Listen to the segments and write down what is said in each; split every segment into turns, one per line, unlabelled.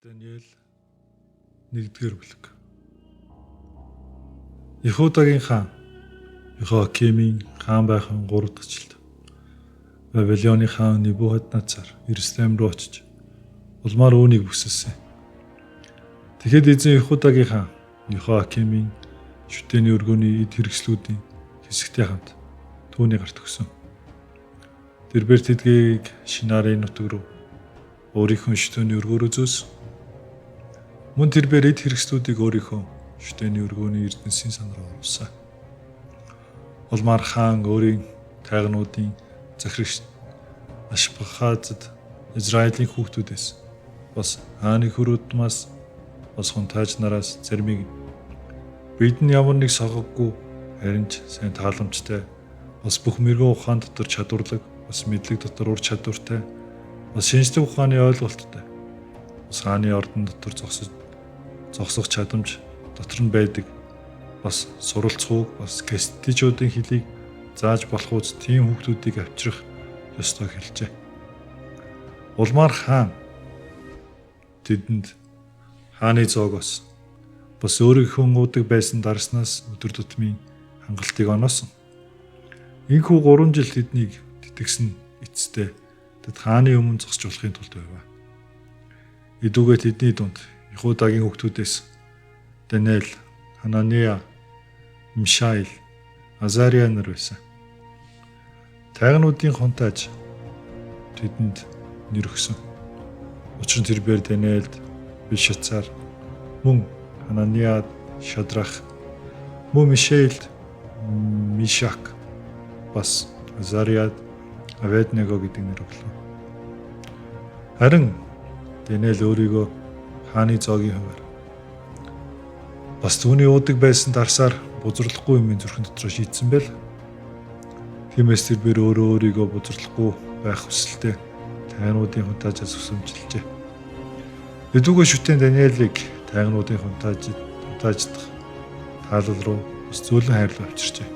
Даниэл 1-р бүлэг. Ихудагийн хаан Йохиакимийн хаан байхын 3 дахь жилд Вавилоны хаан Небухаднецар Иерусалим руу очиж улмаар үүнийг бүсэлсэн. Тэгэхэд эзэн Ихудагийн хаан Йохиакимийн шүтээний өргөний эд хэрэгслүүдийн хэсэгтэй хамт түүний гарт өгсөн. Тэрбээр тэдгийг Шинарын нутаг руу өөрийнхөө шүтээний өргөөрөө зөөсөн. Мөн тэрбээр эд хэрэгслүүдийг өөрийнхөө шүтээний өргөөний эрдэнсийн сан руу оруулсан. Улмаар хаан өөрийн тайгануудын захирагч Ашпахазад Израилийн хүүхдүүдээс бас хааны хөрөөдмаас бас хунтааж нараас заримыг бид нь ямар нэг согоггүй харин ч сайн тааламжтай бас бүх мэрэгэн ухаан дотор чадварлаг бас мэдлэг дотор ур чадвартай бас шинжлэх ухааны ойлголттой бас хааны ордон дотор зогсох чадамж дотор нь байдаг бас суралцахуг бас кастижуудын хэлийг зааж болох үз тийм хүүхдүүдийг авчрах ёстой хэлжээ. Улмаар хаан тэдэнд хааны зоогоос бас өөрийнхөө удаг байсан дарснаас өдөр тутмын хангалтыг оноосон. Инхүү 3 жил тэднийг тэтгсэн эцэстээ тэд хааны өмнө зогсож болохын тулд байв. Идүүгээ тэдний дунд Ихудагийн хүүхдүүдээс Даниэл, Ханания, Мишаил, Азария нар байсан. Тайгануудын хунтааж тэдэнд нэр өгсөн. Учир нь тэрбээр Даниэлд Белшацар, мөн Хананияд Шадрах, мөн Мишаилд Мишак, бас Азарияд Аведнего гэдэг нэр өглөө. Харин Даниэл өөрийгөө хааны зоогийн хуваар бас түүний уудаг байсан дарсаар бузарлахгүй юм зүрхэн дотор шийдсэн байл. Тиймээс тэрбээр өөрийгөө бузарлахгүй байх хүсэлтэй тайгануудын хунтаажаас өсөмжилжээ. Эдүүгээ шүтэн Даниэлийг тайгануудын хунтааждах таалал руу бас зөөлөн хайрлуу авчирчээ.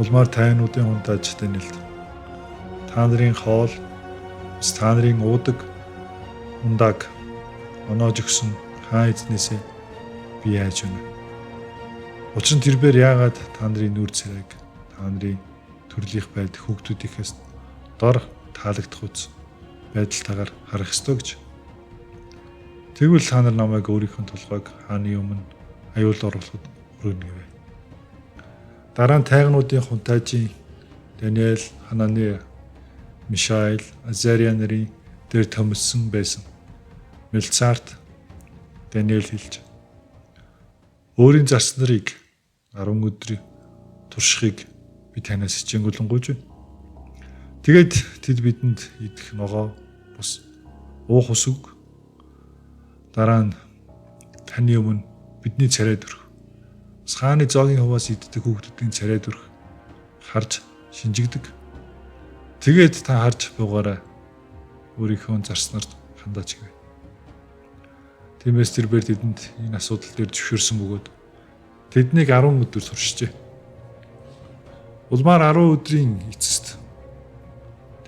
Улмаар тайгануудын хунтааж Даниэлд та нарын хоол бас та нарын уудаг ундааг оноож өгсөн хаан эзнээсээ би яаж вэ? Учир нь тэрбээр яагаад та нарын нүр царайг та нарын төрлийнх байдаг хүүхдүүдийнхээс дор таалагдах үз байдалтайгаар харах ёстой гэж. Тэгвэл та нар намайг өөрийнхөө толгойг хааны өмнө аюул оруулахад хүргэнэ гэв. Дараа нь тайгануудын хунтаажийн Даниэл, Ханания, Мишаил, Азария нарын дээр төмөлсөн байсан Мэлцарт Даниэл хэлж өөрийн зарц нарыг 10 өдрийн туршихыг би танаас хичээнгүлэн гуйж байна. Тэгээд тэд бидэнд идэх ногоо бус уух ус өг. Дараа нь таны өмнө бидний царайд өрөх. Бас хааны зоогийн хуваас иддэг хүүхдүүдийн царайд өрөх харж шинжигдэг. Тэгээд та харж бугаараа өөрийнхөө зарц нарт хандаач гэв. Тиймээс тэрбээр тэдэнд энэ асуудал дээр зөвшөөрсөн бөгөөд тэднийг 10 өдөр туршижээ. Улмаар 10 өдрийн эцэст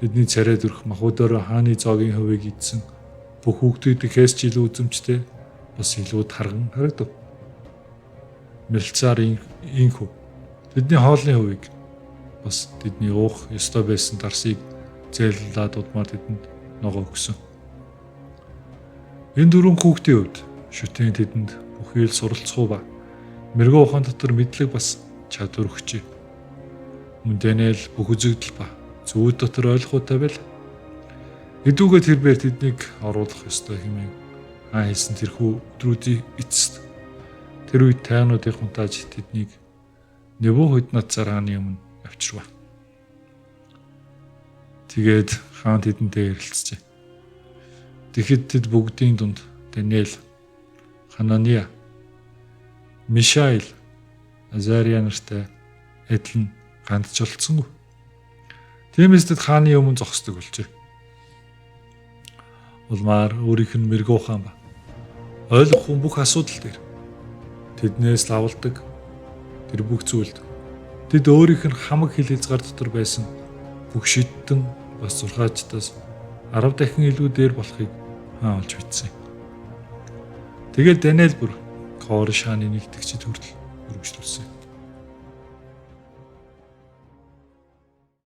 тэдний царайд өрөх махбодоор хааны зоогийн хувийг идсэн бүх хүүхдүүдээс ч илүү үзэмжтэй бас илүү тарган харагдав. Мэлцарын инхүү тэдний хоолны хувийг бас тэдний уух ёстой байсан дарсыг зээллээд удмаар тэдэнд ногоо өгсөн. Энэ 4 хүүхдийн хувьд шүтэн тэдэнд бүхий л суралцах ба мэрэгэн ухаан дотор мэдлэг бас чадвар өгчээ. Мөн Даниэл бүх үзэгдэл ба зүуд дотор ойлгохуйтай байл. Эдүүгээ тэрбээр тэднийг оруулах ёстой хэмээн хаан хэлсэн тэрхүү өдрүүдийн эцэст тэр үед тайгануудын хунтааж тэднийг Небухаднецар хааны өмнө авчирва. Тэгээд хаан тэдэнтэй ярилцжээ. Тэгэхэд тэд бүгдийн дунд Даниэл, Ханания, Мишаил, Азария нартай адилхан гандж олцсонгүй. Тиймээс тэд хааны өмнө зогсдог болжээ. Улмаар өөрийнх нь мэрэгэн ухаан ба ойлгох хүн бүх асуудал дээр тэднээс лавладаг тэр бүх зүйлд тэд өөрийнх нь хамаг хил хязгаар дотор байсан бүх шидтэн бас зурхаачдаас 10 дахин илүү дээр болохыг хаан олж мэдсэн. Тэгээд Даниэл бүр Кори шааны нэгтгэгчид хүртэл өргөжлүүлсэн.